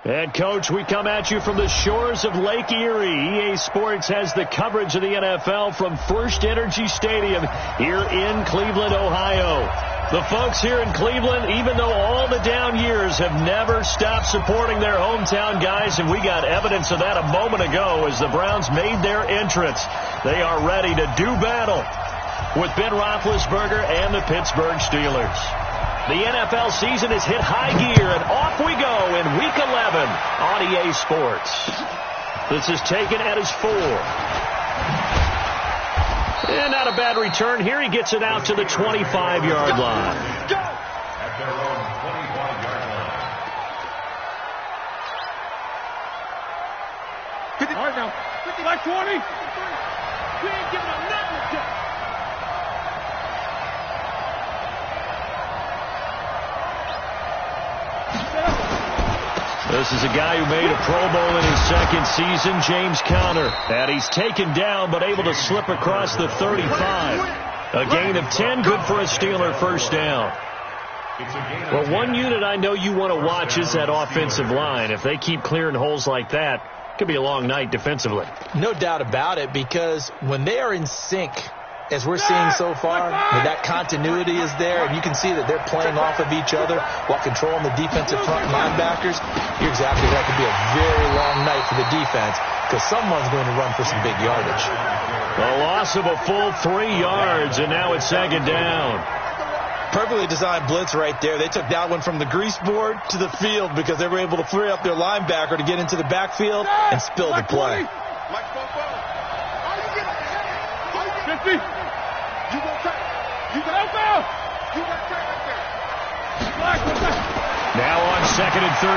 And, Coach, we come at you from the shores of Lake Erie. EA Sports has the coverage of the NFL from First Energy Stadium here in Cleveland, Ohio. The folks here in Cleveland, even though all the down years, have never stopped supporting their hometown guys, and we got evidence of that a moment ago as the Browns made their entrance. They are ready to do battle with Ben Roethlisberger and the Pittsburgh Steelers. The NFL season has hit high gear, and off we go in Week 11 on EA Sports. This is taken at his 4. And not a bad return here. He gets it out to the 25-yard line. At their own 25-yard line. 50. All right, now. 50, like 20. We ain't giving up nothing. This is a guy who made a Pro Bowl in his second season, James Conner. And he's taken down but able to slip across the 35. A gain of 10, good for a Steeler first down. Well, one unit I know you want to watch is that offensive line. If they keep clearing holes like that, it could be a long night defensively. No doubt about it, because when they are in sync, as we're seeing so far, that continuity is there, and you can see that they're playing off of each other while controlling the defensive front linebackers. You're exactly right. It could be a very long night for the defense because someone's going to run for some big yardage. A loss of a full 3 yards, and now it's second down. Perfectly designed blitz right there. They took that one from the grease board to the field because they were able to free up their linebacker to get into the backfield and spill the play. 50. You gonna take. You gonna help out. You gonna take right there. Now on 2nd and 13.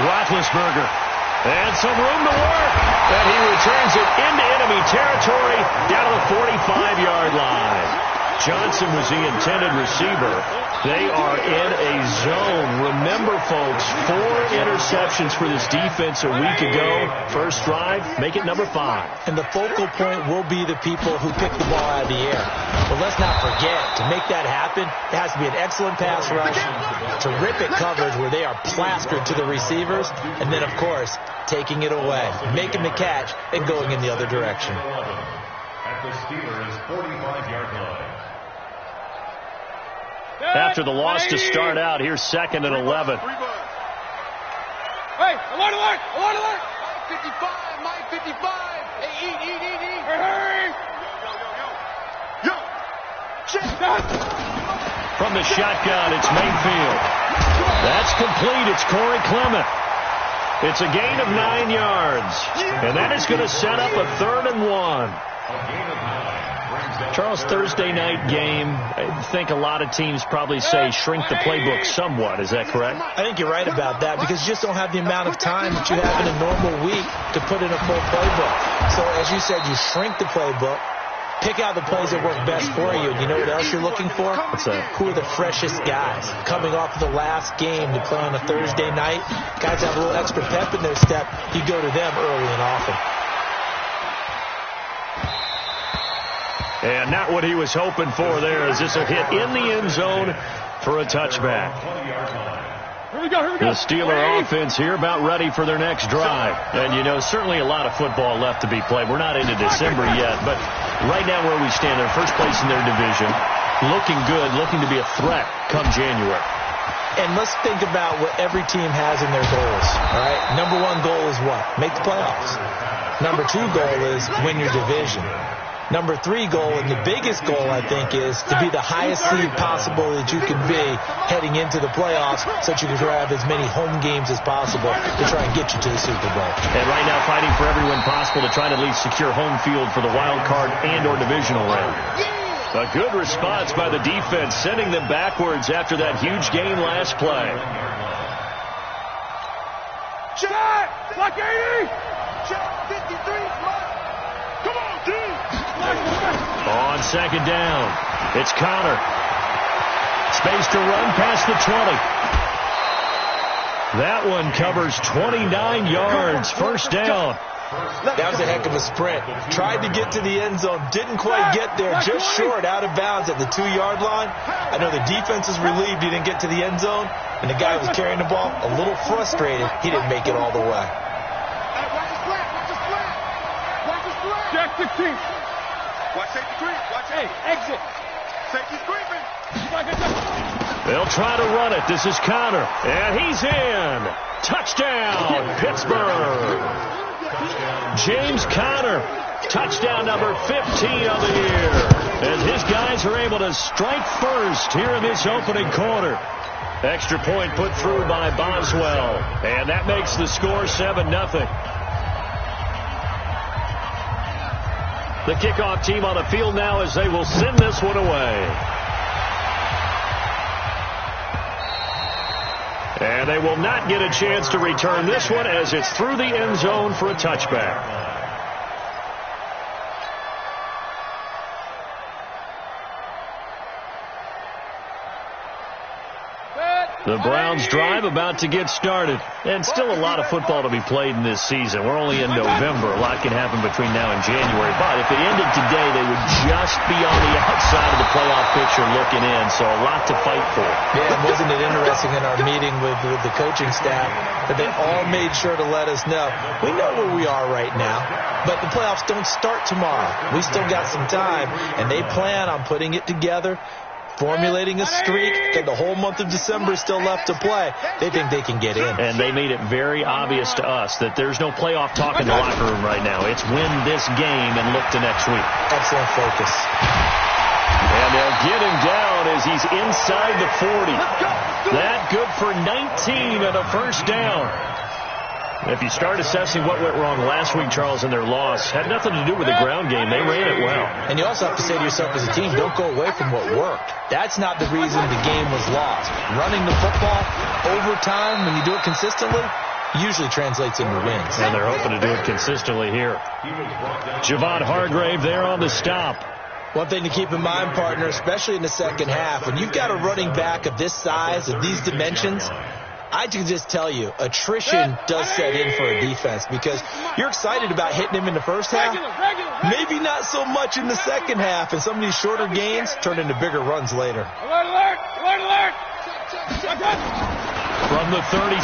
Roethlisberger. And some room to work. And he returns it into enemy territory down to the 45-yard line. Johnson was the intended receiver. They are in a zone. Remember, folks, 4 interceptions for this defense a week ago. First drive, make it number 5. And the focal point will be the people who pick the ball out of the air. But let's not forget, to make that happen, it has to be an excellent pass rush, terrific coverage where they are plastered to the receivers, and then, of course, taking it away, making the catch, and going in the other direction. At the Steelers' 45-yard line. After the loss to start out, here's 2nd and 11. Hey, alert, alert, alert, alert. 55, Mike 55. Hey, eat. Hey. Yo. Check that. From the shotgun, it's Mayfield. That's complete. It's Corey Clement. It's a gain of 9 yards. And that is going to set up a 3rd and 1. A gain of 9. Charles, Thursday night game, I think a lot of teams probably say shrink the playbook somewhat. Is that correct? I think you're right about that because you just don't have the amount of time that you have in a normal week to put in a full playbook. So, as you said, you shrink the playbook, pick out the plays that work best for you. And you know what else you're looking for? What's that? Who are the freshest guys coming off of the last game to play on a Thursday night? Guys have a little extra pep in their step. You go to them early and often. And not what he was hoping for there, as this will hit in the end zone for a touchback. Here we go. The Steeler offense here about ready for their next drive. And, you know, certainly a lot of football left to be played. We're not into December yet, but right now where we stand, they're first place in their division, looking good, looking to be a threat come January. And let's think about what every team has in their goals, all right? Number 1 goal is what? Make the playoffs. Number 2 goal is win your division. Number 3 goal, and the biggest goal, I think, is to be the highest seed possible that you can be heading into the playoffs so that you can grab as many home games as possible to try and get you to the Super Bowl. And right now fighting for every win possible to try to at least secure home field for the wild card and or divisional round. A good response by the defense, sending them backwards after that huge gain last play. Shot! Like 80! Shot 53! Come on, dude! On 2nd down, it's Conner. Space to run past the 20. That one covers 29 yards. First down. That was a heck of a sprint. Tried to get to the end zone, didn't quite get there, just short, out of bounds at the 2-yard line. I know the defense is relieved he didn't get to the end zone, and the guy who was carrying the ball, a little frustrated, he didn't make it all the way. Jack 16. Watch safety creep. Watch exit. Safety's creeping. They'll try to run it. This is Connor, and he's in. Touchdown, Pittsburgh. James Conner, touchdown number 15 of the year. As his guys are able to strike first here in this opening quarter. Extra point put through by Boswell, and that makes the score 7-0. The kickoff team on the field now as they will send this one away. And they will not get a chance to return this one as it's through the end zone for a touchback. The Browns drive about to get started. And still a lot of football to be played in this season. We're only in November. A lot can happen between now and January. But if it ended today, they would just be on the outside of the playoff picture looking in. So a lot to fight for. Yeah, wasn't it interesting in our meeting with the coaching staff that they all made sure to let us know. We know where we are right now, but the playoffs don't start tomorrow. We still got some time, and they plan on putting it together, formulating a streak, that the whole month of December is still left to play. They think they can get in. And they made it very obvious to us that there's no playoff talk in the locker room right now. It's win this game and look to next week. Excellent focus. And they'll get him down as he's inside the 40. That good for 19 and a first down. If you start assessing what went wrong last week, Charles, in their loss, had nothing to do with the ground game. They ran it well. And you also have to say to yourself as a team, don't go away from what worked. That's not the reason the game was lost. Running the football over time, when you do it consistently, usually translates into wins. And they're hoping to do it consistently here. Javon Hargrave there on the stop. One thing to keep in mind, partner, especially in the second half, when you've got a running back of this size, of these dimensions, I can just tell you, attrition does set in for a defense because you're excited about hitting him in the first half. Maybe not so much in the second half, and some of these shorter gains turn into bigger runs later. Alert, alert, alert, alert. From the 36,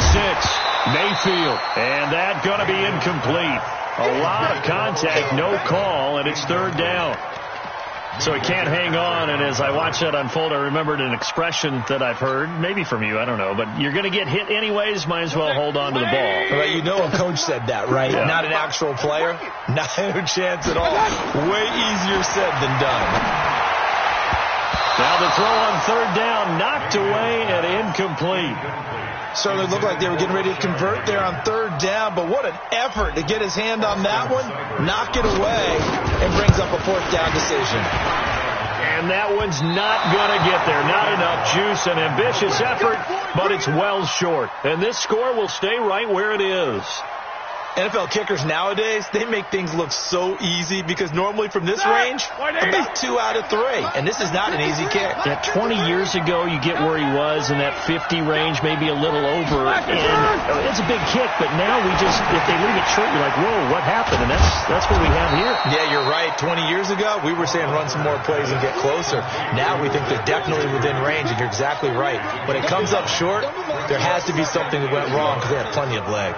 Mayfield, and that going to be incomplete. A lot of contact, no call, and it's third down. So he can't hang on, and as I watch that unfold, I remembered an expression that I've heard, maybe from you, I don't know, but you're going to get hit anyways, might as well hold on to the ball. Well, you know a coach said that, right? Yeah. Not an actual player. Not a chance at all. Way easier said than done. Now the throw on third down, knocked away and incomplete. Certainly looked like they were getting ready to convert there on third down, but what an effort to get his hand on that one, knock it away, and brings up a fourth down decision. And that one's not going to get there. Not enough juice, an ambitious effort, but it's well short. And this score will stay right where it is. NFL kickers nowadays, they make things look so easy because normally from this range, about 2 out of 3. And this is not an easy kick. Yeah, 20 years ago, you get where he was in that 50 range, maybe a little over. And it's a big kick, but now we just, if they leave it short, you're like, whoa, what happened? And that's what we have here. Yeah, you're right. 20 years ago, we were saying run some more plays and get closer. Now we think they're definitely within range, and you're exactly right. When it comes up short, there has to be something that went wrong because they have plenty of leg.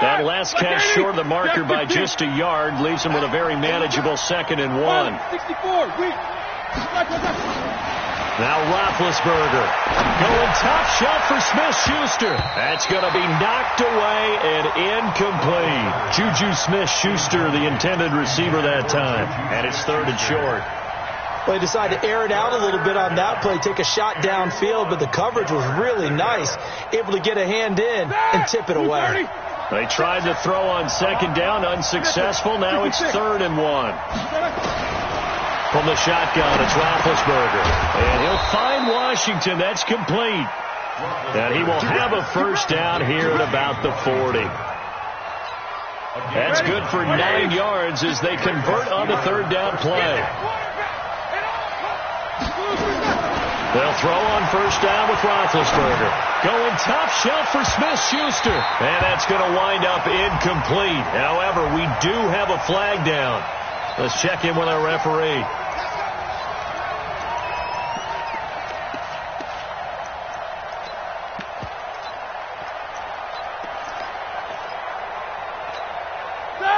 That last catch short of the marker by just a yard leaves him with a very manageable 2nd and 1. 64. Now Roethlisberger going top shot for Smith-Schuster. That's going to be knocked away and incomplete. Juju Smith-Schuster, the intended receiver that time. And it's 3rd and short. Well, they decided to air it out a little bit on that play, take a shot downfield, but the coverage was really nice, able to get a hand in and tip it away. They tried to throw on 2nd down, unsuccessful. Now it's 3rd and 1. From the shotgun, it's Roethlisberger. And he'll find Washington. That's complete. And he will have a first down here at about the 40. That's good for 9 yards as they convert on the 3rd down play. They'll throw on first down with Roethlisberger. Going top shelf for Smith-Schuster. And that's going to wind up incomplete. However, we do have a flag down. Let's check in with our referee.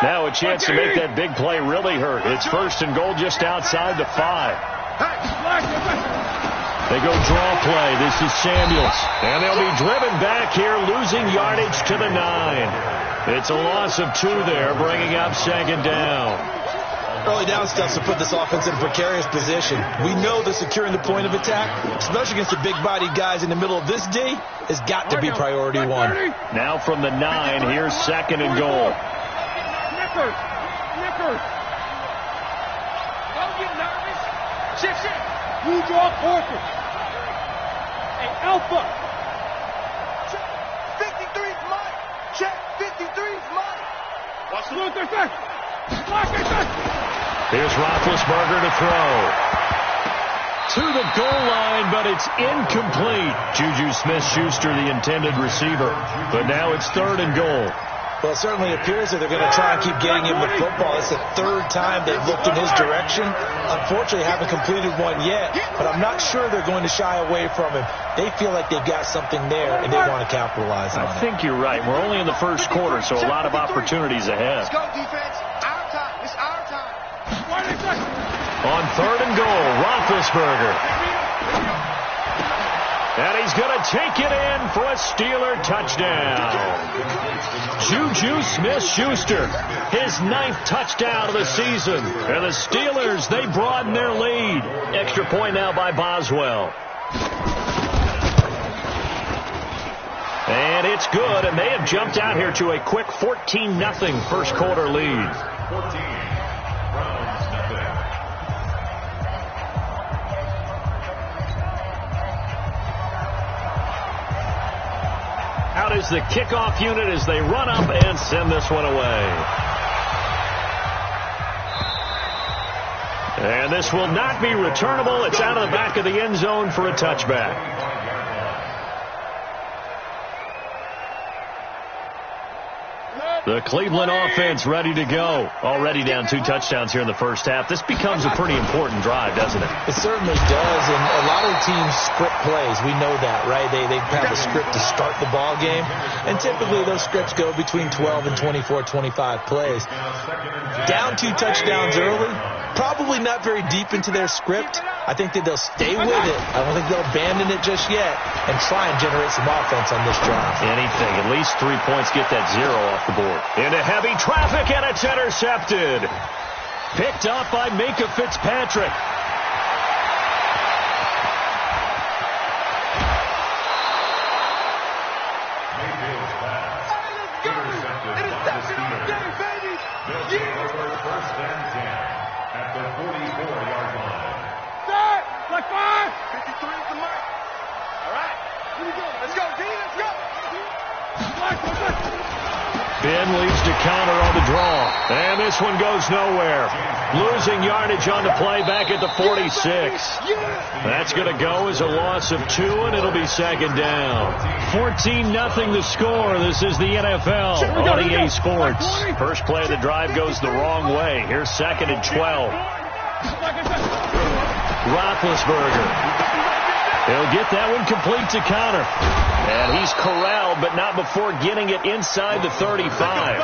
Now a chance to make that big play really hurt. It's first and goal just outside the 5. They go draw play. This is Samuels. And they'll be driven back here, losing yardage to the 9. It's a loss of 2 there, bringing up second down. Early down stuff to put this offense in a precarious position. We know that securing the point of attack, especially against the big-bodied guys in the middle of this D, has got to be priority 1. Now from the 9, here's second and goal. Snickers. Don't get nervous. Shit. You draw forces. Hey, Alpha. Check 53's mine. Check 53's mine. Watch the look this way. Block this way. Here's Roethlisberger to throw. To the goal line, but it's incomplete. Juju Smith-Schuster, the intended receiver. But now it's third and goal. Well, it certainly appears that they're going to try and keep getting him the football. It's the 3rd time they've looked in his direction. Unfortunately, haven't completed one yet, but I'm not sure they're going to shy away from him. They feel like they've got something there, and they want to capitalize on it. I think you're right. We're only in the first quarter, so a lot of opportunities ahead. Let's go, defense. Our time. It's our time. On third and goal, Roethlisberger. And he's going to take it in for a Steeler touchdown. Juju Smith-Schuster, his 9th touchdown of the season. And the Steelers, they broaden their lead. Extra point now by Boswell. And it's good, and they have jumped out here to a quick 14-0 first quarter lead. 14. Out is the kickoff unit as they run up and send this one away. And this will not be returnable. It's out of the back of the end zone for a touchback. The Cleveland offense ready to go. Already down 2 touchdowns here in the first half. This becomes a pretty important drive, doesn't it? It certainly does, and a lot of teams script plays. We know that, right? They have a script to start the ball game, and typically those scripts go between 12 and 24, 25 plays. Down 2 touchdowns early, probably not very deep into their script. I think that they'll stay with it. I don't think they'll abandon it just yet and try and generate some offense on this drive. Anything. At least 3 points, get that 0 off the board. Into heavy traffic, and it's intercepted. Picked up by Minka Fitzpatrick. Mayfield's pass. Intercepted by the Steelers. First and 10 at the 44-yard line. Start. Like 5. 53 is the mark. All right. Here we go. Let's go, D. Let's go. Ben leads to counter on the draw. And this one goes nowhere. Losing yardage on the play back at the 46. That's going to go as a loss of 2, and it'll be second down. 14-0 the score. This is the NFL on EA Sports. First play of the drive goes the wrong way. Here's second and 12. Roethlisberger. He'll get that one complete to counter. And he's corralled, but not before getting it inside the 35.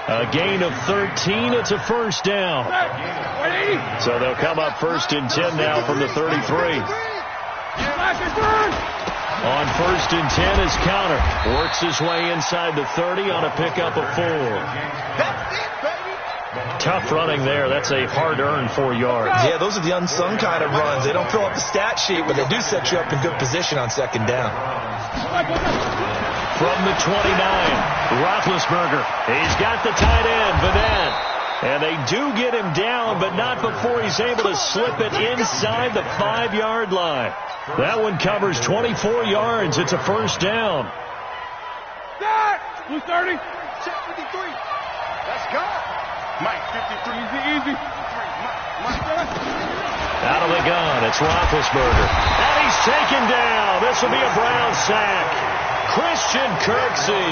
A gain of 13. It's a first down. So they'll come up first and 10 now from the 33. On first and 10 is counter. Works his way inside the 30 on a pickup of 4. Tough running there. That's a hard-earned 4 yards. Yeah, those are the unsung kind of runs. They don't fill up the stat sheet, but they do set you up in good position on second down. From the 29, Roethlisberger. He's got the tight end, Vanette. And they do get him down, but not before he's able to slip it inside the 5-yard line. That one covers 24 yards. It's a first down. Blue 30. Check 53. Let's go. Mike, 53. Easy. Mike. Out of the gun, it's Roethlisberger. And he's taken down. This will be a Brown sack. Christian Kirksey.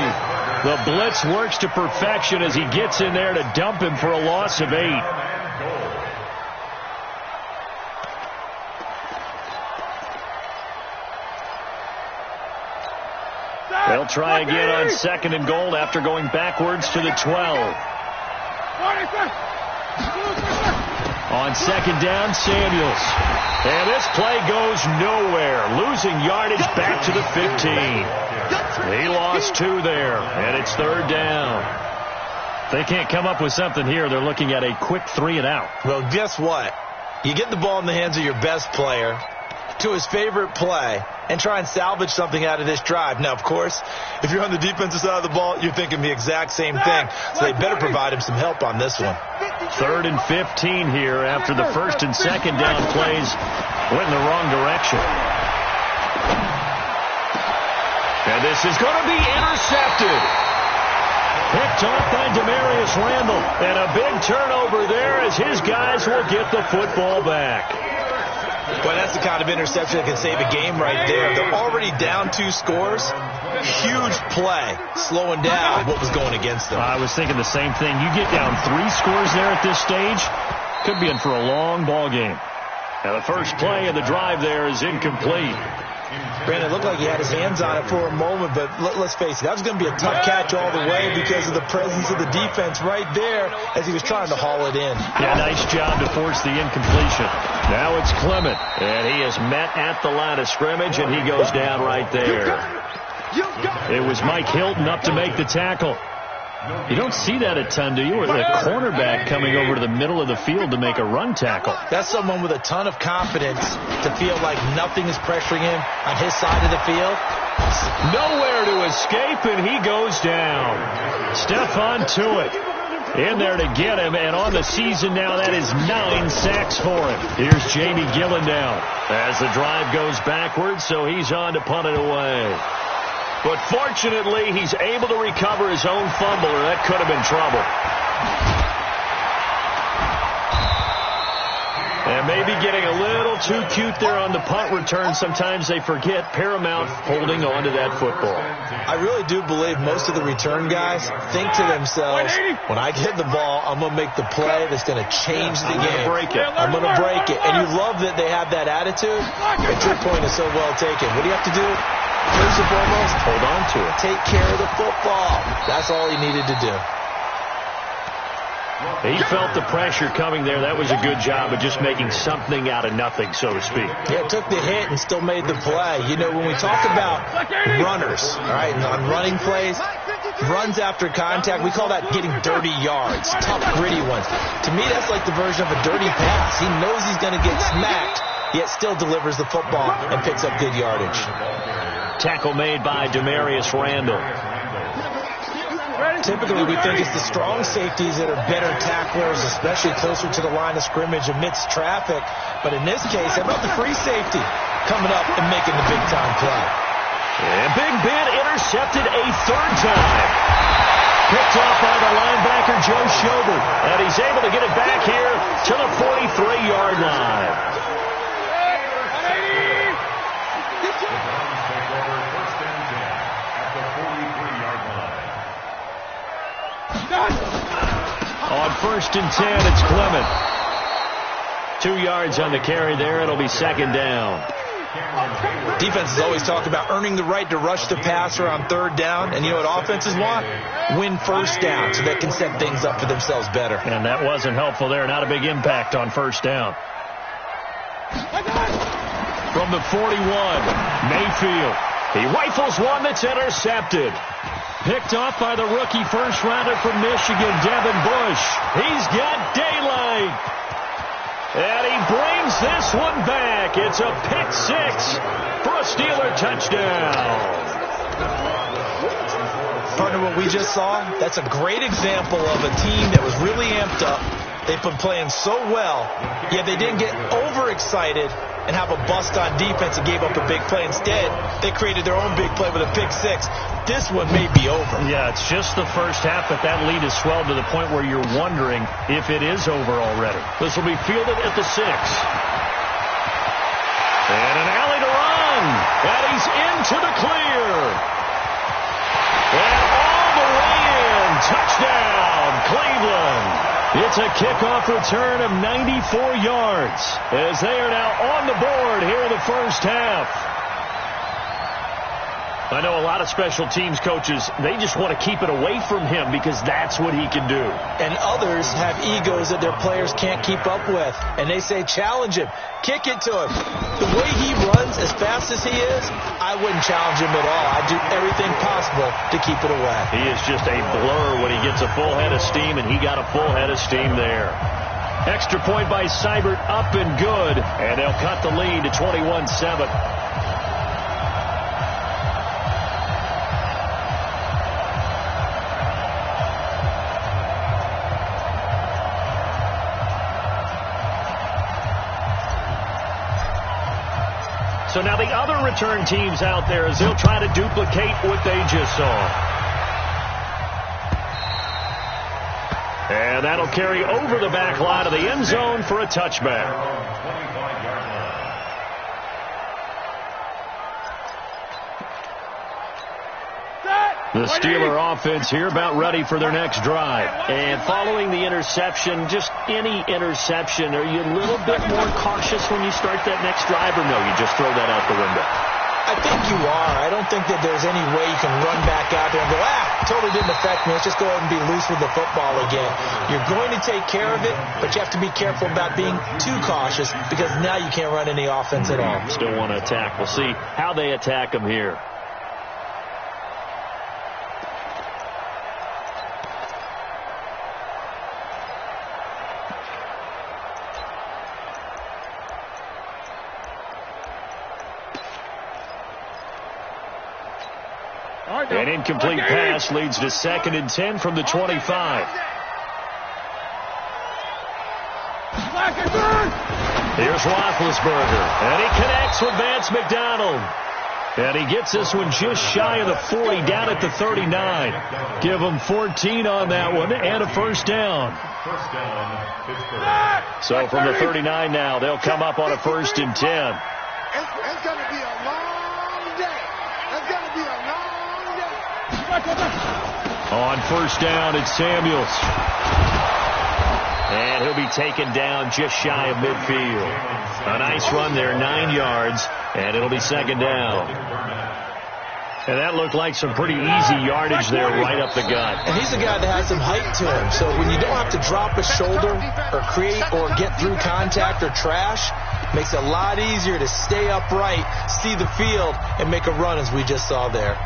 The blitz works to perfection as he gets in there to dump him for a loss of 8. They'll try again on 2nd and goal after going backwards to the 12. On 2nd down, Samuels. And this play goes nowhere. Losing yardage back to the 15. He lost 2 there, and it's 3rd down. If they can't come up with something here, they're looking at a quick 3 and out. Well, guess what? You get the ball in the hands of your best player to his favorite play and try and salvage something out of this drive. Now, of course, if you're on the defensive side of the ball, you're thinking the exact same thing. So they better provide him some help on this one. 3rd and 15 here after the 1st and 2nd down plays went in the wrong direction. And this is going to be intercepted. Picked off by Demarius Randall. And a big turnover there as his guys will get the football back. Boy, that's the kind of interception that can save a game right there. They're already down 2 scores. Huge play, slowing down what was going against them. I was thinking the same thing. You get down 3 scores there at this stage, could be in for a long ball game. Now the first play of the drive there is incomplete. Brandon, it looked like he had his hands on it for a moment, but let's face it, that was going to be a tough catch all the way because of the presence of the defense right there as he was trying to haul it in. Yeah, nice job to force the incompletion. Now it's Clement, and he is met at the line of scrimmage, and he goes down right there. It was Mike Hilton up to make the tackle. You don't see that a ton, do you? Or the cornerback coming over to the middle of the field to make a run tackle. That's someone with a ton of confidence to feel like nothing is pressuring him on his side of the field. Nowhere to escape, and he goes down. Stephon Tuitt in there to get him, and on the season now, that is 9 sacks for him. Here's Jamie Gillendown as the drive goes backwards, so he's on to punt it away. But fortunately, he's able to recover his own fumble, or that could have been trouble. And maybe getting a little too cute there on the punt return. Sometimes they forget paramount holding on to that football. I really do believe most of the return guys think to themselves, when I get the ball, I'm going to make the play that's going to change the game. I'm going to break it. And you love that they have that attitude. But your point is so well taken. What do you have to do? First and foremost, hold on to it. Take care of the football. That's all he needed to do. He felt the pressure coming there. That was a good job of just making something out of nothing, so to speak. Yeah, took the hit and still made the play. You know, when we talk about runners, all right, and on running plays, runs after contact, we call that getting dirty yards, tough, gritty ones. To me, that's like the version of a dirty pass. He knows he's going to get smacked, yet still delivers the football and picks up good yardage. Tackle made by Demarius Randall. Typically, we think it's the strong safeties that are better tacklers, especially closer to the line of scrimmage amidst traffic. But in this case, how about the free safety coming up and making the big-time play? And Big Ben intercepted a 3rd time. Picked off by the linebacker, Joe Schobert. And he's able to get it back here to the 43-yard line. On 1st and 10, it's Clement. 2 yards on the carry there. It'll be 2nd down. Defenses always talk about earning the right to rush the passer on 3rd down. And you know what offenses want? Win 1st down so they can set things up for themselves better. And that wasn't helpful there. Not a big impact on 1st down. From the 41, Mayfield. He rifles one that's intercepted. Picked off by the rookie first-rounder from Michigan, Devin Bush. He's got daylight. And he brings this one back. It's a pick 6 for a Steeler touchdown. Partner, what we just saw, that's a great example of a team that was really amped up. They've been playing so well, yet they didn't get overexcited and have a bust on defense and gave up a big play. Instead, they created their own big play with a pick 6. This one may be over. Yeah, it's just the first half, but that lead has swelled to the point where you're wondering if it is over already. This will be fielded at the 6. And he's into the clear. And all the way in. Touchdown, Cleveland. It's a kickoff return of 94 yards as they are now on the board here in the first half. I know a lot of special teams coaches, they just want to keep it away from him because that's what he can do. And others have egos that their players can't keep up with. And they say, challenge him. Kick it to him. The way he runs as fast as he is, I wouldn't challenge him at all. I'd do everything possible to keep it away. He is just a blur when he gets a full head of steam, and he got a full head of steam there. Extra point by Seibert, up and good. And they'll cut the lead to 21-7. So now the other return teams out there as they'll try to duplicate what they just saw. And that'll carry over the back line of the end zone for a touchback. The Steeler offense here about ready for their next drive. And following the interception, just any interception, are you a little bit more cautious when you start that next drive, or no, you just throw that out the window? I think you are. I don't think that there's any way you can run back out there and go, totally didn't affect me. Let's just go ahead and be loose with the football again. You're going to take care of it, but you have to be careful about being too cautious because now you can't run any offense at all. Still want to attack. We'll see how they attack them here. An incomplete pass leads to 2nd and 10 from the 25. Here's Roethlisberger, and he connects with Vance McDonald. And he gets this one just shy of the 40, down at the 39. Give him 14 on that one, and a first down. So from the 39 now, they'll come up on a 1st and 10. It's going to be a long day. It's going to be a long On 1st down, it's Samuels. And he'll be taken down just shy of midfield. A nice run there, 9 yards, and it'll be 2nd down. And that looked like some pretty easy yardage there right up the gut. And he's a guy that has some height to him, so when you don't have to drop a shoulder or create or get through contact or trash, makes it a lot easier to stay upright, see the field, and make a run as we just saw there.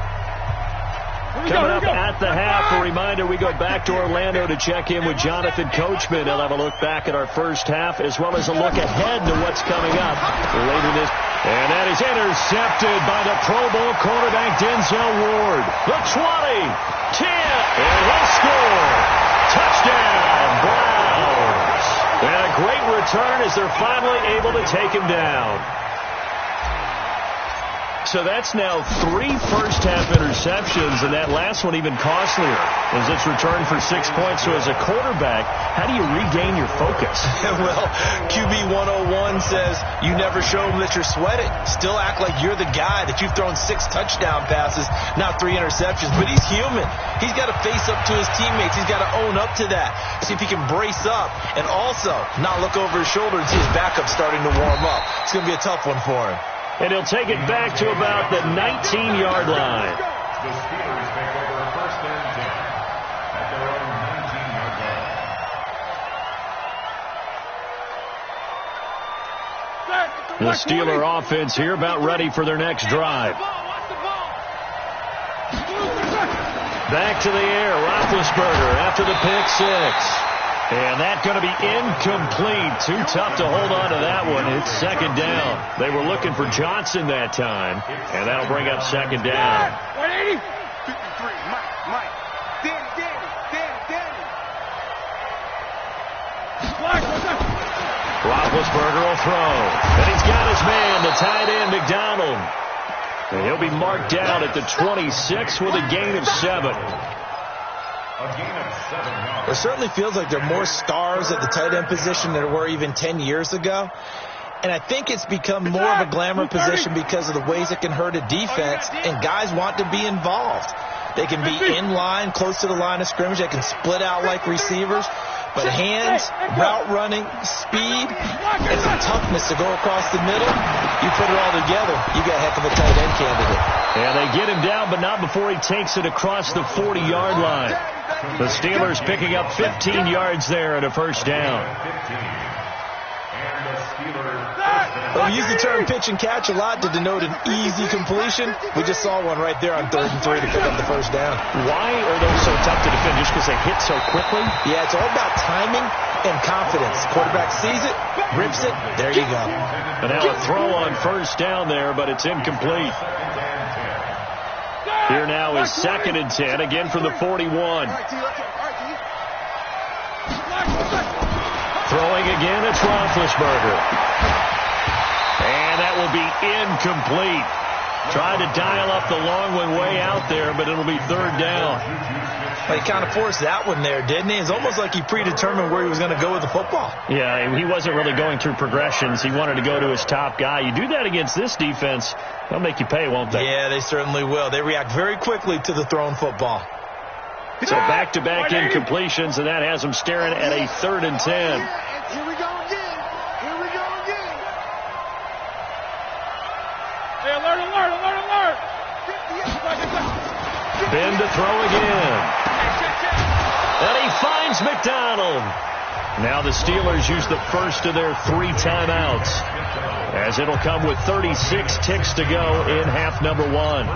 Coming up at the half, a reminder, we go back to Orlando to check in with Jonathan Coachman. He'll have a look back at our first half as well as a look ahead to what's coming up later this. And that is intercepted by the Pro Bowl cornerback Denzel Ward. The 20, 10, and he'll score. Touchdown, Browns. And a great return as they're finally able to take him down. So that's now 3 first-half interceptions, and that last one even costlier as it's returned for 6 points. So as a quarterback, how do you regain your focus? Well, QB 101 says you never show them that you're sweating. Still act like you're the guy, that you've thrown 6 touchdown passes, not 3 interceptions. But he's human. He's got to face up to his teammates. He's got to own up to that. See if he can brace up and also not look over his shoulder and see his backup starting to warm up. It's going to be a tough one for him. And he'll take it back to about the 19-yard line. The Steelers take over 1st and 10 at their own 19-yard line. The Steeler offense here about ready for their next drive. Back to the air, Roethlisberger after the pick 6. And that's going to be incomplete. Too tough to hold on to that one. It's 2nd down. They were looking for Johnson that time, and that'll bring up 2nd down. 180. 53. Mike. Danny. Roethlisberger will throw. And he's got his man, the tight end, McDonald. And he'll be marked down at the 26 with a gain of 7. It certainly feels like there are more stars at the tight end position than there were even 10 years ago. And I think it's become more of a glamour position because of the ways it can hurt a defense, and guys want to be involved. They can be in line, close to the line of scrimmage. They can split out like receivers. But hands, route running, speed, and some toughness to go across the middle, you put it all together, you got a heck of a tight end candidate. Yeah, they get him down, but not before he takes it across the 40-yard line. The Steelers picking up 15 yards there and a first down. Well, we use the term pitch and catch a lot to denote an easy completion. We just saw one right there on 3rd and 3 to pick up the first down. Why are those so tough to defend? Just because they hit so quickly? Yeah, it's all about timing and confidence. Quarterback sees it, rips it, there you go. And now a throw on first down there, but it's incomplete. Here now is 2nd and 10, again from the 41. Throwing again, it's Roethlisberger. And that will be incomplete. Tried to dial up the long one way out there, but it'll be 3rd down. Well, he kind of forced that one there, didn't he? It's almost like he predetermined where he was going to go with the football. Yeah, he wasn't really going through progressions. He wanted to go to his top guy. You do that against this defense, they'll make you pay, won't they? Yeah, they certainly will. They react very quickly to the thrown football. So back-to-back incompletions, and that has them staring at a 3rd and 10. Here we go again. Here we go again. Hey, alert. Ben to throw again. And he finds McDonald. Now the Steelers use the first of their 3 timeouts, as it'll come with 36 ticks to go in half number 1.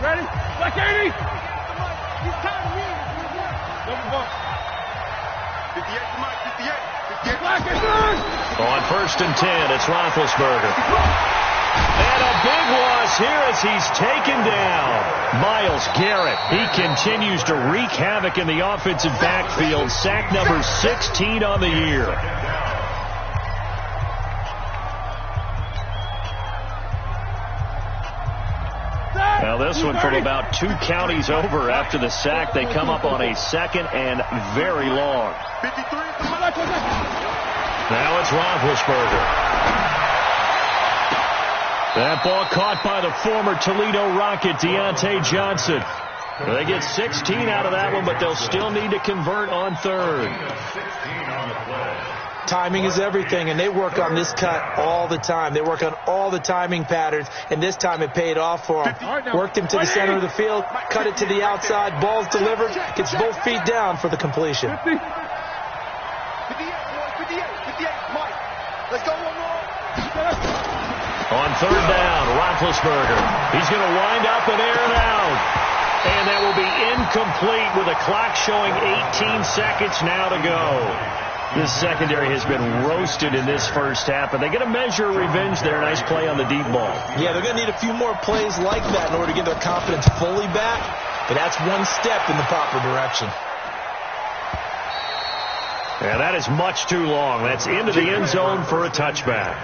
Ready? Black 80. He's tired of me. Double bump. 58, come on, 58. Black is good. On 1st and 10, it's Roethlisberger. And a big loss here as he's taken down. Myles Garrett, he continues to wreak havoc in the offensive backfield. Sack number 16 on the year. Now this one from about 2 counties over after the sack. They come up on a 2nd and very long. Now it's Roethlisberger. That ball caught by the former Toledo Rocket, Deontay Johnson. They get 16 out of that one, but they'll still need to convert on 3rd. Timing is everything, and they work on this cut all the time. They work on all the timing patterns, and this time it paid off for them. Worked him to the center of the field, cut it to the outside, ball's delivered, gets both feet down for the completion. 58, Mike. Let's go one more. On 3rd down, Roethlisberger. He's going to wind up and air it out. And that will be incomplete with a clock showing 18 seconds now to go. This secondary has been roasted in this first half, but they get a measure of revenge there. Nice play on the deep ball. Yeah, they're going to need a few more plays like that in order to get their confidence fully back, but that's one step in the proper direction. Yeah, that is much too long. That's into the end zone for a touchback.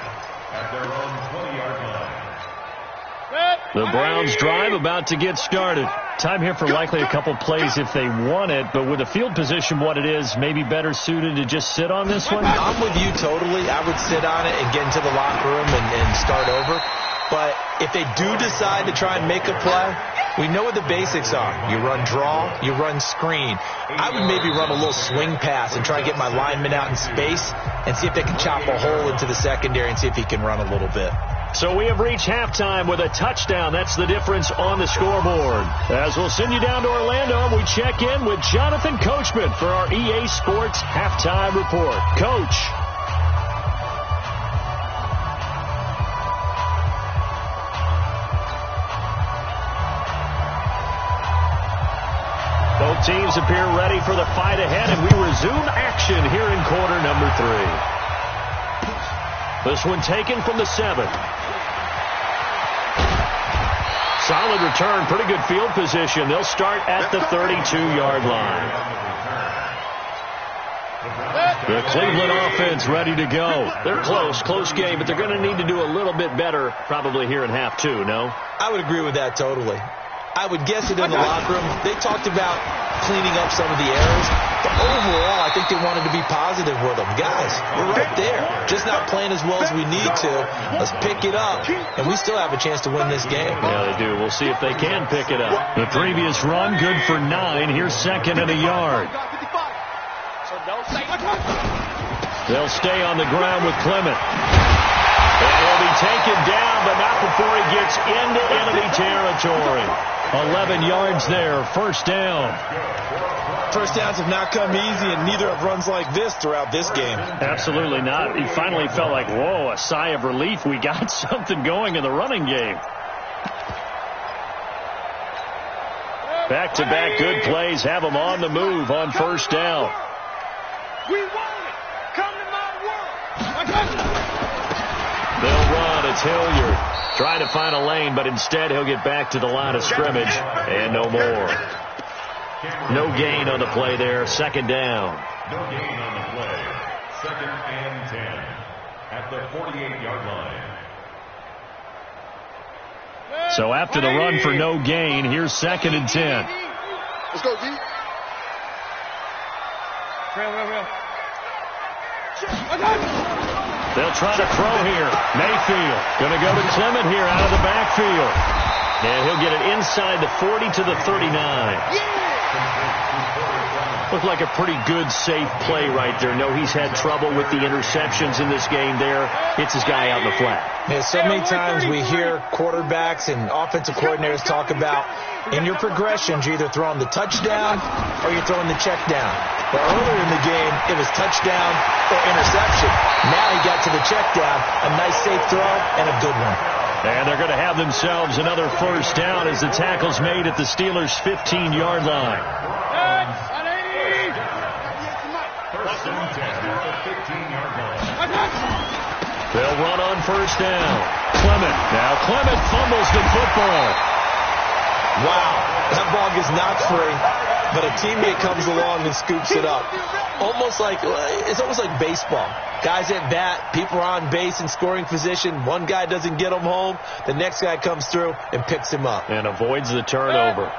The Browns drive about to get started. Time here for likely a couple plays if they want it, but with the field position what it is, maybe better suited to just sit on this one? I'm with you totally. I would sit on it and get into the locker room and start over. But if they do decide to try and make a play, we know what the basics are. You run draw, you run screen. I would maybe run a little swing pass and try and get my lineman out in space and see if they can chop a hole into the secondary and see if he can run a little bit. So we have reached halftime with a touchdown. That's the difference on the scoreboard. As we'll send you down to Orlando, we check in with Jonathan Coachman for our EA Sports Halftime Report. Coach. Both teams appear ready for the fight ahead, and we resume action here in quarter number 3. This one taken from the 7. Solid return, pretty good field position. They'll start at the 32-yard line. The Cleveland offense ready to go. They're close game, but they're going to need to do a little bit better probably here in half two, no? I would agree with that totally. I would guess it in the locker room. They talked about cleaning up some of the errors, but overall, I think they wanted to be positive with them. Guys, we're right there. Just not playing as well as we need to. Let's pick it up, and we still have a chance to win this game. Yeah, they do. We'll see if they can pick it up. The previous run, good for 9. Here's second and a yard. They'll stay on the ground with Clement. And he'll be taken down, but not before he gets into enemy territory. 11 yards there, first down. First downs have not come easy, and neither have runs like this throughout this game. Absolutely not. He finally felt like, whoa, a sigh of relief. We got something going in the running game. Back-to-back good plays have him on the move on first down. We want it. Come to my world. They'll run. It's Hilliard. Trying to find a lane, but instead he'll get back to the line of scrimmage. And no more. No gain on the play there. Second down. No gain on the play. Second and 10 at the 48-yard line. So after the run for no gain, here's second and 10. Let's go, D. They'll try to throw here. Mayfield going to go to Clement here out of the backfield. And he'll get it inside the 40 to the 39. Looked like a pretty good, safe play right there. No, he's had trouble with the interceptions in this game there. Hits his guy out in the flat. Yeah, so many times we hear quarterbacks and offensive coordinators talk about in your progressions, you're either throwing the touchdown or you're throwing the check down. But earlier in the game, it was touchdown or interception. Now he got to the check down, a nice safe throw, and a good one. And they're going to have themselves another first down as the tackle's made at the Steelers' 15-yard line. First and 10 at the 15-yard line. They'll run on first down. Clement. Now Clement fumbles the football. Wow, that ball gets knocked free, but a teammate comes along and scoops it up. It's almost like baseball. Guys at bat, people are on base in scoring position. One guy doesn't get him home. The next guy comes through and picks him up. And avoids the turnover.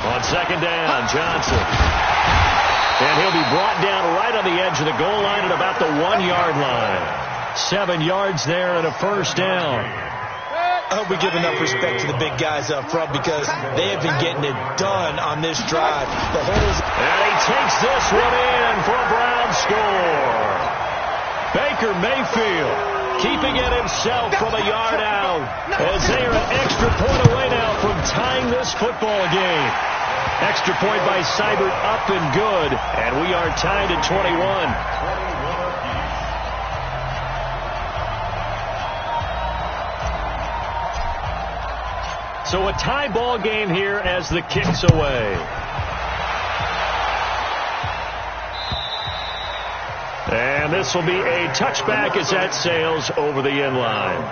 On second down, Johnson. And he'll be brought down right on the edge of the goal line at about the 1-yard line. 7 yards there and a first down. I hope we give enough respect to the big guys up front because they have been getting it done on this drive. And he takes this one in for a Brown score. Baker Mayfield keeping it himself from a yard out as they are an extra point away now from tying this football game. Extra point by Seibert up and good, and we are tied at 21. So a tie ball game here as the kick's away. And this will be a touchback as that sails over the end line.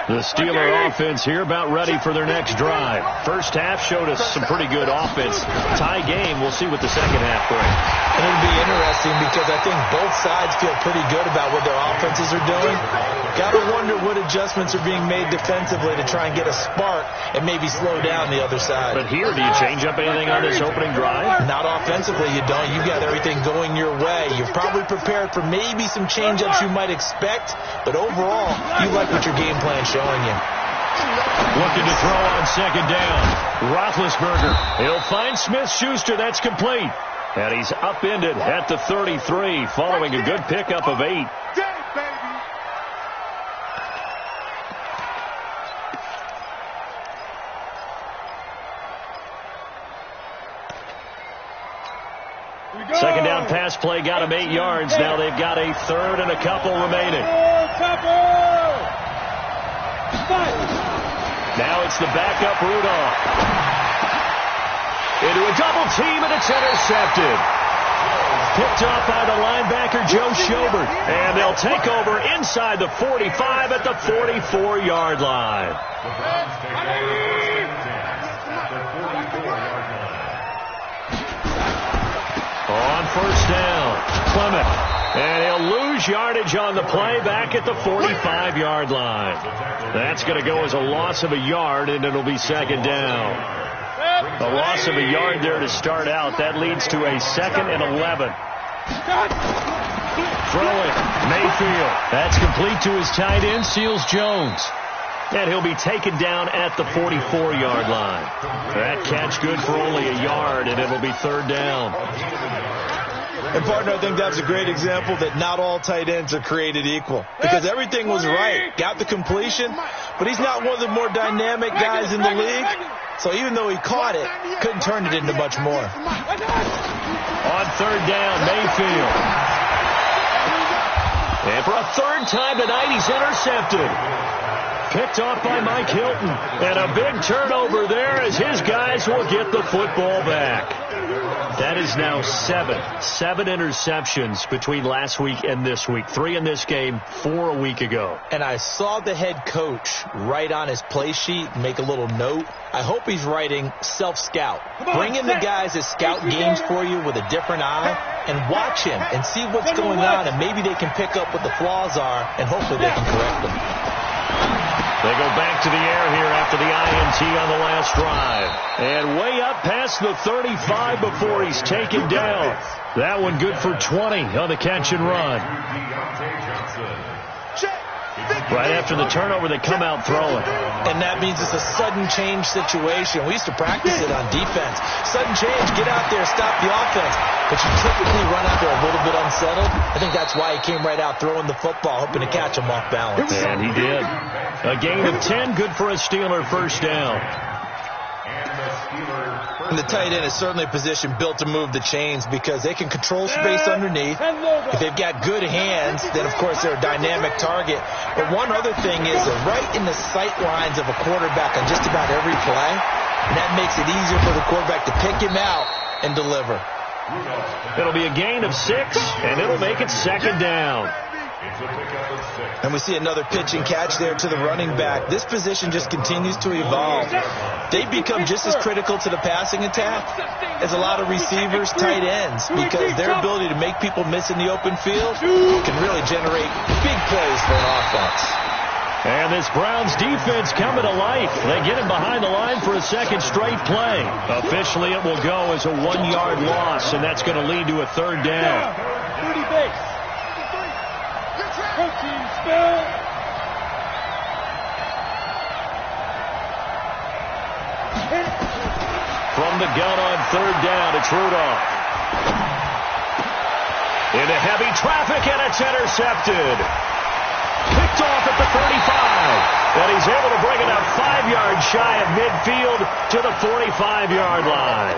The Steeler offense here about ready for their next drive. First half showed us some pretty good offense. Tie game, we'll see what the second half brings. And it'll be interesting because I think both sides feel pretty good about what their offenses are doing. Got to wonder what adjustments are being made defensively to try and get a spark and maybe slow down the other side. But here, do you change up anything on this opening drive? Not offensively, you don't. You've got everything going your way. You're probably prepared for maybe some change-ups you might expect, but overall, you like what your game plan is showing you. Looking to throw on second down. Roethlisberger. He'll find Smith-Schuster. That's complete. And he's upended at the 33 following a good pickup of 8. Second down pass play got him 8 yards. Now they've got a third and a couple remaining. Now it's the backup Rudolph. Into a double team, and it's intercepted. Picked off by the linebacker, Joe Schobert. And they'll take over inside the 45 at the 44-yard line. The Browns take over at the 44-yard line. On first down, Clement. And he'll lose yardage on the play back at the 45-yard line. That's going to go as a loss of a yard, and it'll be second down. A loss of a yard there to start out. That leads to a 2nd and 11. Throw it, Mayfield. That's complete to his tight end, Seals Jones. And he'll be taken down at the 44-yard line. That catch good for only a yard, and it'll be third down. And, partner, I think that's a great example that not all tight ends are created equal. Because everything was right. Got the completion, but he's not one of the more dynamic guys in the league. So even though he caught it, couldn't turn it into much more. On third down, Mayfield. And for a third time tonight, he's intercepted. Picked off by Mike Hilton. And a big turnover there as his guys will get the football back. That is now 7 interceptions between last week and this week. 3 in this game, 4 a week ago. And I saw the head coach write on his play sheet and make a little note. I hope he's writing self-scout. Bring in the guys that scout games for you with a different eye and watch him and see what's going on, and maybe they can pick up what the flaws are, and hopefully they can correct them. They go back to the air here after the INT on the last drive. And way up past the 35 before he's taken down. That one good for 20 on the catch and run. Right after the turnover, they come out throwing. And that means it's a sudden change situation. We used to practice it on defense. Sudden change, get out there, stop the offense. But you typically run out there a little bit unsettled. I think that's why he came right out throwing the football, hoping to catch him off balance. And he did. A gain of 10, good for a Steeler first down. And the tight end is certainly a position built to move the chains because they can control space underneath. If they've got good hands, then, of course, they're a dynamic target. But one other thing is they're right in the sight lines of a quarterback on just about every play. And that makes it easier for the quarterback to pick him out and deliver. It'll be a gain of 6, and it'll make it second down. And we see another pitch and catch there to the running back. This position just continues to evolve. They become just as critical to the passing attack as a lot of receivers, tight ends, because their ability to make people miss in the open field can really generate big plays for an offense. And this Browns defense coming to life. They get him behind the line for a second straight play. Officially, it will go as a 1-yard loss, and that's going to lead to a third down. From the gun on third down, it's Rudolph. Into heavy traffic, and it's intercepted. Picked off at the 35. And he's able to bring it up 5 yards shy of midfield to the 45-yard line.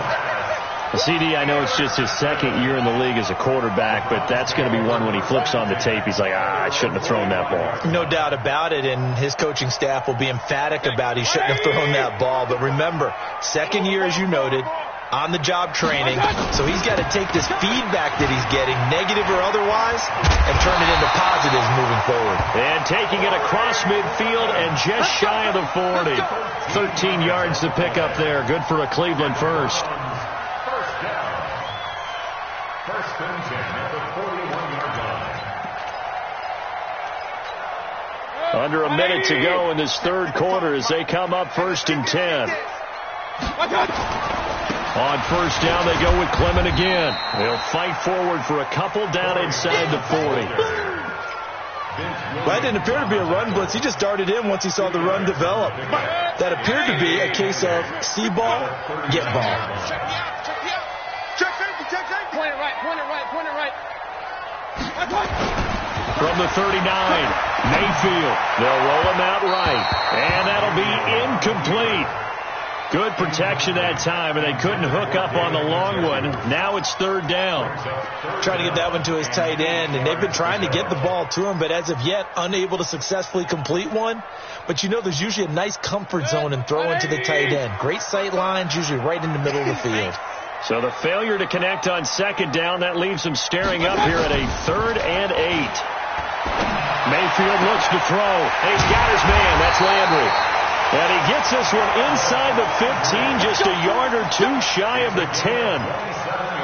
CD, I know it's just his second year in the league as a quarterback, but that's going to be one when he flips on the tape. He's like, I shouldn't have thrown that ball. No doubt about it, and his coaching staff will be emphatic about he shouldn't have thrown that ball. But remember, second year, as you noted, on-the-job training, so he's got to take this feedback that he's getting, negative or otherwise, and turn it into positives moving forward. And taking it across midfield and just shy of the 40. 13 yards to pick up there. Good for a Cleveland first. First and 10 at the 41-yard line. Under a minute to go in this third quarter as they come up first and 10. On first down, they go with Clement again. They'll fight forward for a couple down inside the 40. Well, that didn't appear to be a run blitz. He just darted in once he saw the run develop. That appeared to be a case of see ball, get ball. Point it right, point it right, point it right. From the 39, Mayfield. They'll roll him out right. And that'll be incomplete. Good protection that time, and they couldn't hook up on the long one. Now it's third down. Trying to get that one to his tight end, and they've been trying to get the ball to him, but as of yet, unable to successfully complete one. But you know there's usually a nice comfort zone in throwing to the tight end. Great sight lines, usually right in the middle of the field. So the failure to connect on second down, that leaves them staring up here at a 3rd and 8. Mayfield looks to throw. And he's got his man. That's Landry. And he gets this one inside the 15, just a yard or two shy of the 10.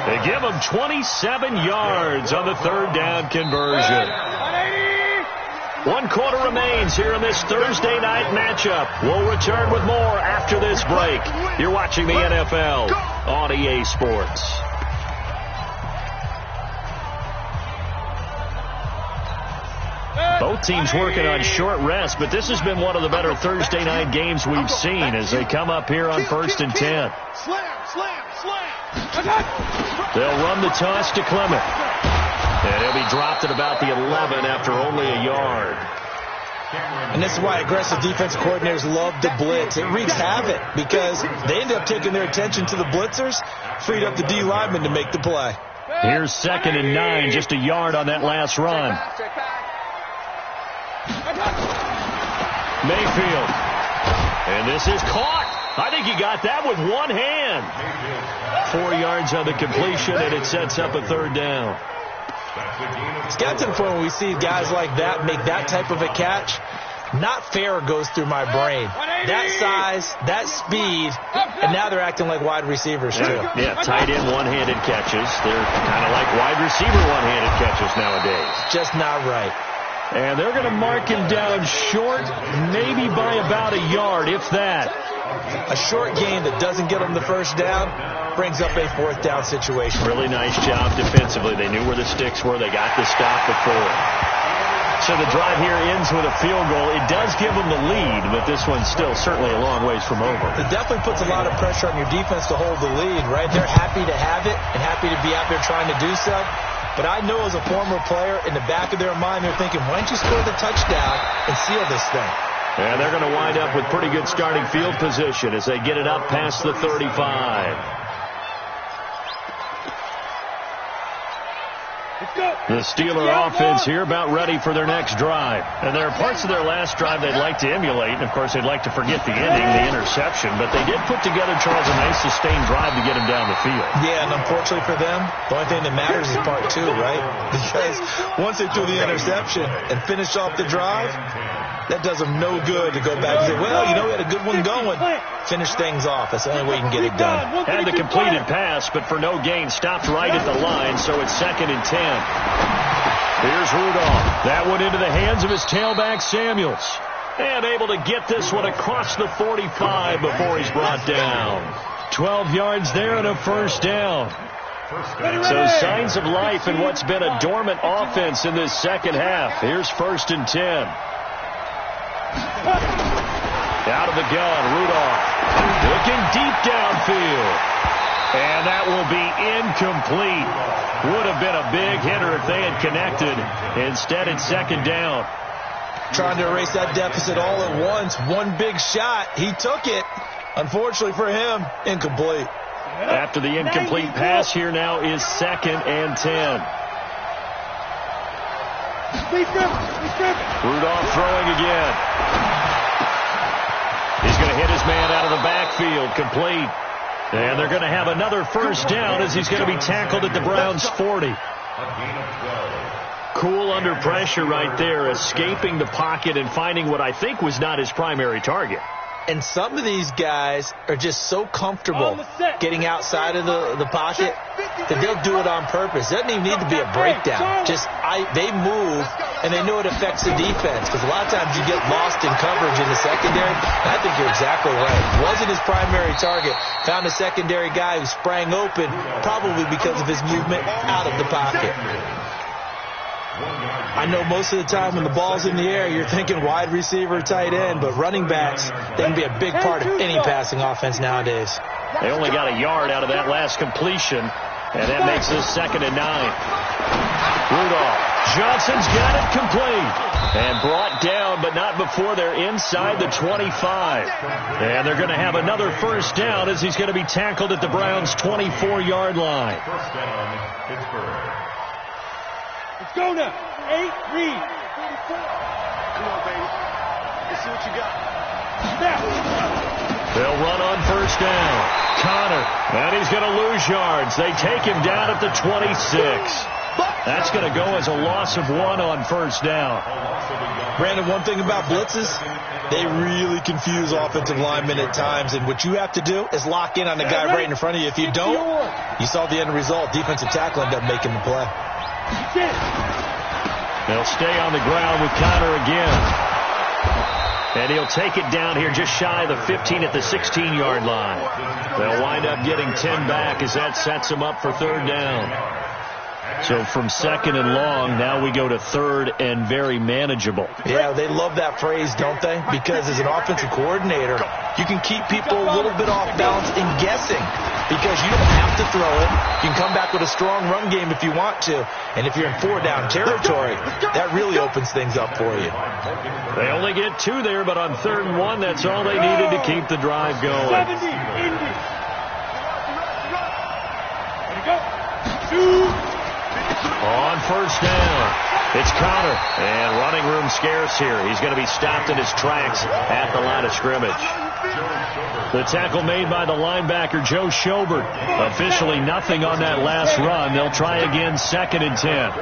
They give him 27 yards on the 3rd down conversion. 1 quarter remains here in this Thursday night matchup. We'll return with more after this break. You're watching the NFL on EA Sports. Both teams working on short rest, but this has been one of the better Thursday night games we've seen as they come up here on 1st and 10. They'll run the toss to Clement. And he'll be dropped at about the 11 after only a yard. And this is why aggressive defensive coordinators love the blitz. It wreaks havoc because they end up taking their attention to the blitzers, freed up the D lineman to make the play. Here's 2nd and 9, just a yard on that last run. Mayfield. And this is caught. I think he got that with one hand. 4 yards on the completion, and it sets up a 3rd down. It's got to the point where we see guys like that make that type of a catch. Not fair goes through my brain. That size, that speed, and now they're acting like wide receivers too. Yeah, tight end one-handed catches. They're kind of like wide receiver one-handed catches nowadays. Just not right. And they're going to mark him down short, maybe by about a yard, if that. A short game that doesn't get them the 1st down brings up a 4th down situation. Really nice job defensively. They knew where the sticks were. They got the stop before. So the drive here ends with a field goal. It does give them the lead, but this one's still certainly a long ways from over. It definitely puts a lot of pressure on your defense to hold the lead, right? They're happy to have it and happy to be out there trying to do so. But I know as a former player, in the back of their mind, they're thinking, why don't you score the touchdown and seal this thing? And they're going to wind up with pretty good starting field position as they get it up past the 35. The Steeler offense here about ready for their next drive. And there are parts of their last drive they'd like to emulate. And, of course, they'd like to forget the ending, the interception. But they did put together, Charles, a nice sustained drive to get him down the field. Yeah, and unfortunately for them, the only thing that matters is part 2, right? Because once they threw the interception and finished off the drive, that does them no good to go back and say, well, you know, we had a good one going. Finish things off. That's the only way you can get it done. Had the completed pass, but for no gain, stopped right at the line, so it's 2nd and 10. Here's Rudolph. That one into the hands of his tailback, Samuels. And able to get this one across the 45 before he's brought down. 12 yards there and a 1st down. So signs of life in what's been a dormant offense in this second half. Here's 1st and 10. Out of the gun, Rudolph. Looking deep downfield. And that will be incomplete. Would have been a big hitter if they had connected. Instead, it's 2nd down. Trying to erase that deficit all at once. One big shot. He took it. Unfortunately for him, incomplete. After the incomplete pass, here now is 2nd and 10. Rudolph throwing again. He's going to hit his man out of the backfield, complete. And they're going to have another 1st down as he's going to be tackled at the Browns' 40. Cool under pressure right there, escaping the pocket and finding what I think was not his primary target. And some of these guys are just so comfortable getting outside of the pocket that they'll do it on purpose. It doesn't even need to be a breakdown. They move, and they know it affects the defense. Because a lot of times you get lost in coverage in the secondary. And I think you're exactly right. Wasn't his primary target. Found a secondary guy who sprang open, probably because of his movement out of the pocket. I know most of the time when the ball's in the air, you're thinking wide receiver, tight end, but running backs, they can be a big part of any passing offense nowadays. They only got a yard out of that last completion, and that makes this 2nd and 9. Rudolph. Johnson's got it complete. And brought down, but not before they're inside the 25. And they're going to have another 1st down as he's going to be tackled at the Browns' 24-yard line. 1st down, Pittsburgh. Let's go now. 8, read. 44. Come on, baby. Let's see what you got. Snap. They'll run on first down. Connor, and he's going to lose yards. They take him down at the 26. That's going to go as a loss of 1 on first down. Brandon, one thing about blitzes, they really confuse offensive linemen at times, and what you have to do is lock in on the guy right in front of you. If you don't, you saw the end result. Defensive tackle ended up making the play. They'll stay on the ground with Connor again. And he'll take it down here just shy of the 15 at the 16-yard line. They'll wind up getting 10 back as that sets them up for third down. So from second and long, now we go to third and very manageable. Yeah, they love that phrase, don't they? Because as an offensive coordinator, you can keep people a little bit off balance and guessing because you don't have to throw it. You can come back with a strong run game if you want to. And if you're in 4-down territory, that really opens things up for you. They only get 2 there, but on third and 1, that's all they needed to keep the drive going. 70, Indy. Ready, go. 2. On first down, it's Connor, and running room scarce here. He's going to be stopped in his tracks at the line of scrimmage. The tackle made by the linebacker, Joe Schobert. Officially nothing on that last run. They'll try again, second and 10.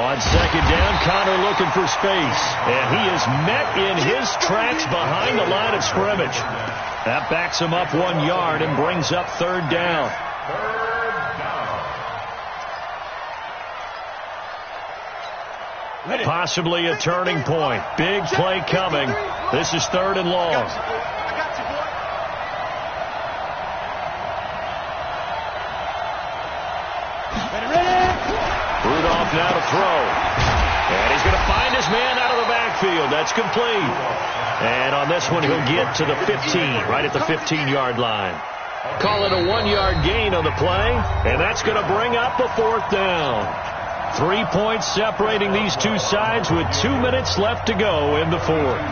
On second down, Connor looking for space, and he is met in his tracks behind the line of scrimmage. That backs him up 1 yard and brings up third down. Possibly a turning point. Big play coming. This is third and long. Rudolph now to throw. And he's going to find his man out of the backfield. That's complete. And on this one, he'll get to the 15, right at the 15-yard line. Call it a 1-yard gain on the play, and that's going to bring up a fourth down. 3 points separating these two sides with 2 minutes left to go in the fourth.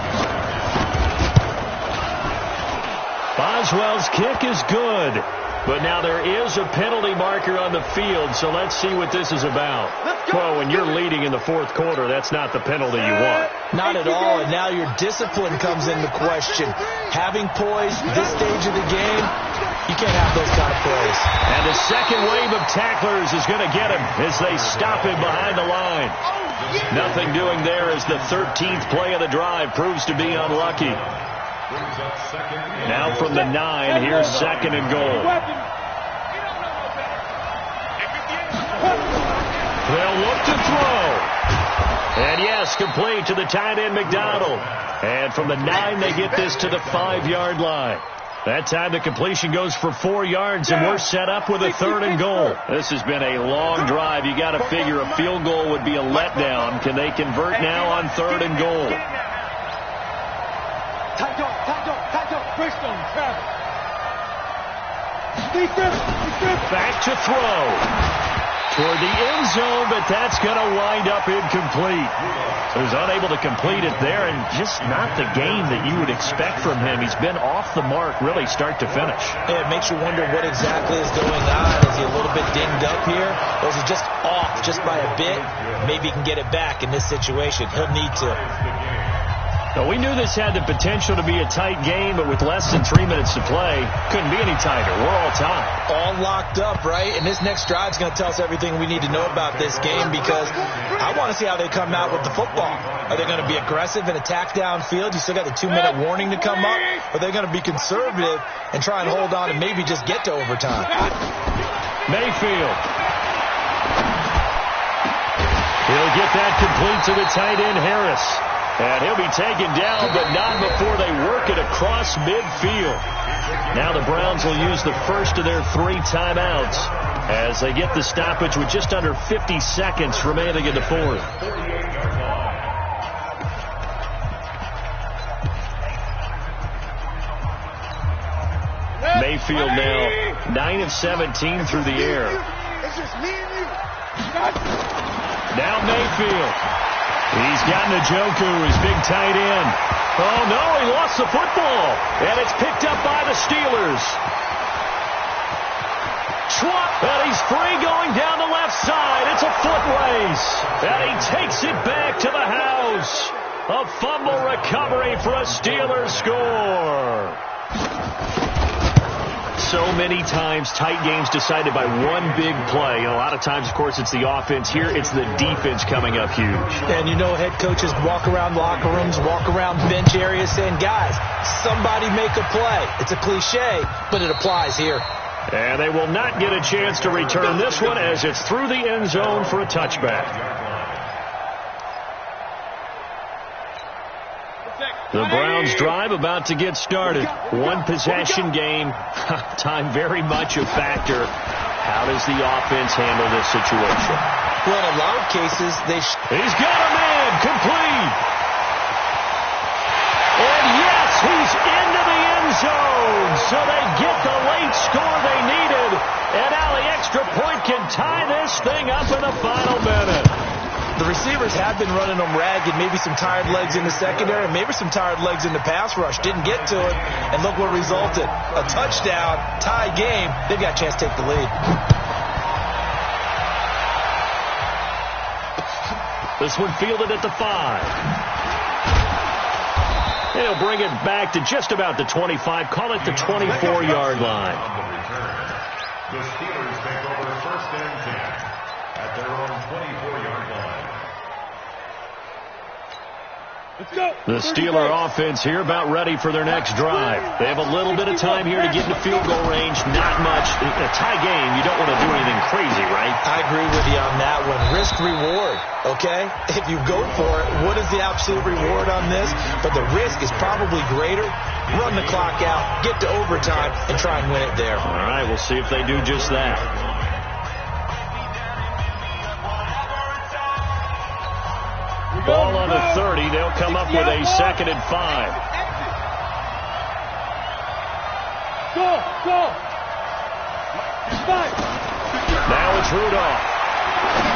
Boswell's kick is good, but now there is a penalty marker on the field, so let's see what this is about. Well, when you're leading in the fourth quarter, that's not the penalty you want. Not at all, and now your discipline comes into question. Having poise this stage of the game, you can't have those kind of plays. And the second wave of tacklers is going to get him as they stop him behind the line. Nothing doing there as the 13th play of the drive proves to be unlucky. Now from the 9, here's second and goal. They'll look to throw. And yes, complete to the tight end, McDonald. And from the 9, they get this to the 5-yard line. That time the completion goes for 4 yards, and we're set up with a third and goal. This has been a long drive. You got to figure a field goal would be a letdown. Can they convert now on third and goal? Back to throw. Toward the end zone, but that's going to wind up incomplete. So he's unable to complete it there, and just not the game that you would expect from him. He's been off the mark, really, start to finish. Yeah, it makes you wonder what exactly is going on. Is he a little bit dinged up here, or is he just off just by a bit? Maybe he can get it back in this situation. He'll need to. Now, we knew this had the potential to be a tight game, but with less than 3 minutes to play, couldn't be any tighter. We're all tied. All locked up, right? And this next drive is going to tell us everything we need to know about this game because I want to see how they come out with the football. Are they going to be aggressive and attack downfield? You still got the 2-minute warning to come up? Or are they going to be conservative and try and hold on and maybe just get to overtime? Mayfield. He'll get that complete to the tight end, Harris. And he'll be taken down, but not before they work it across midfield. Now the Browns will use the first of their 3 timeouts as they get the stoppage with just under 50 seconds remaining in the fourth. Mayfield now 9 of 17 through the air. Now Mayfield. He's got Njoku, his big tight end. Oh, no, he lost the football. And it's picked up by the Steelers. Schwab, and he's free going down the left side. It's a foot race. And he takes it back to the house. A fumble recovery for a Steelers score. So many times, tight games decided by one big play. A lot of times, of course, it's the offense. Here, it's the defense coming up huge. And you know, head coaches walk around locker rooms, walk around bench areas saying, guys, somebody make a play. It's a cliche, but it applies here. And they will not get a chance to return this one as it's through the end zone for a touchback. The Browns drive about to get started. One possession game. Time very much a factor. How does the offense handle this situation? Well, in a lot of cases, He's got a man complete. And yes, he's into the end zone. So they get the late score they needed. And now the extra point can tie this thing up in the final minute. The receivers have been running them ragged, maybe some tired legs in the secondary, maybe some tired legs in the pass rush. Didn't get to it, and look what resulted. A touchdown, tie game. They've got a chance to take the lead. This one fielded at the 5. He'll bring it back to just about the 25. Call it the 24-yard line. The Steelers take over first and 10 at their own 24-yard line. The Steeler offense here about ready for their next drive. They have a little bit of time here to get into field goal range. Not much. In a tie game, you don't want to do anything crazy, right? I agree with you on that one. Risk-reward, okay? If you go for it, what is the absolute reward on this? But the risk is probably greater. Run the clock out, get to overtime, and try and win it there. All right, we'll see if they do just that. Ball on the 30. They'll come up with a 2nd and 5. Go! Now it's Rudolph.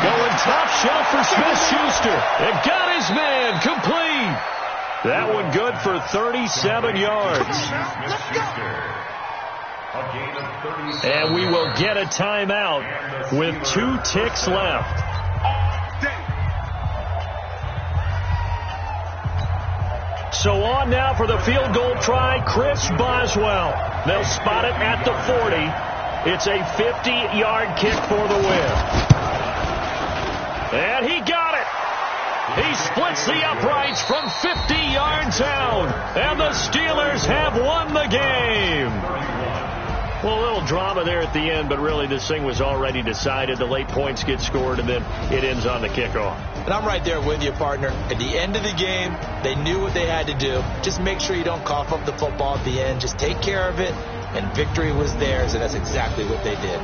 Going top shelf for Smith-Schuster. And got his man complete. That one good for 37 yards. And we will get a timeout with 2 ticks left. So on now for the field goal try, Chris Boswell. They'll spot it at the 40. It's a 50-yard kick for the win. And he got it. He splits the uprights from 50 yards out. And the Steelers have won the game. Well, a little drama there at the end, but really this thing was already decided. The late points get scored, and then it ends on the kickoff. And I'm right there with you, partner. At the end of the game, they knew what they had to do. Just make sure you don't cough up the football at the end. Just take care of it, and victory was theirs, and that's exactly what they did.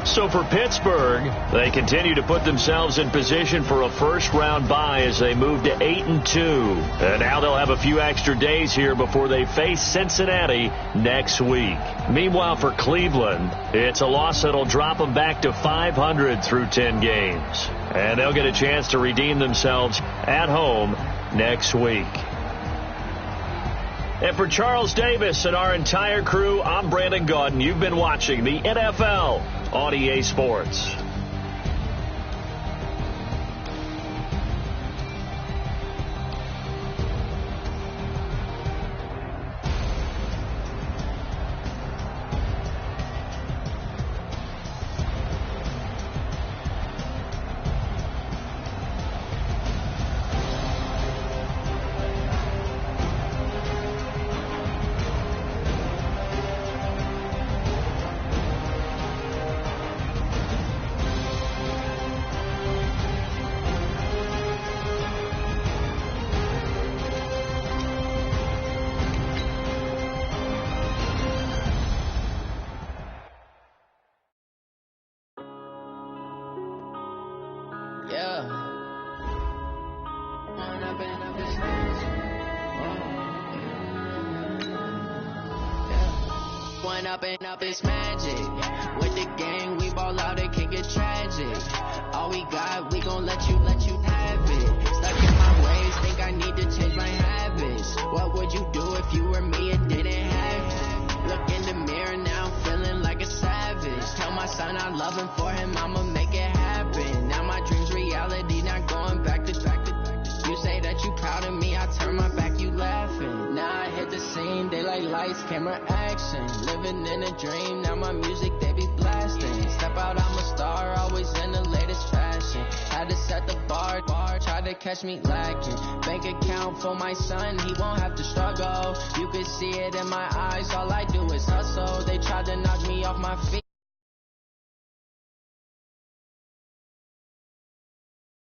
So for Pittsburgh, they continue to put themselves in position for a first-round bye as they move to 8-2. And now they'll have a few extra days here before they face Cincinnati next week. Meanwhile, for Cleveland, it's a loss that'll drop them back to 500 through 10 games. And they'll get a chance to redeem themselves at home next week. And for Charles Davis and our entire crew, I'm Brandon Gaudin. You've been watching the NFL on EA Sports. Up is magic. With the gang, we ball out, it can get tragic. All we got, we gon' let you have it. Stuck in my ways, think I need to change my habits. What would you do if you were me and didn't have it? Look in the mirror now, I'm feeling like a savage. Tell my son I love him, for him I'ma make it happen. Now my dream's reality, not going back to lights, camera, action. Living in a dream, now my music, they be blasting. Step out, I'm a star, always in the latest fashion. Had to set the bar, try to catch me lacking. Bank account for my son, he won't have to struggle. You could see it in my eyes, all I do is hustle. They tried to knock me off my feet.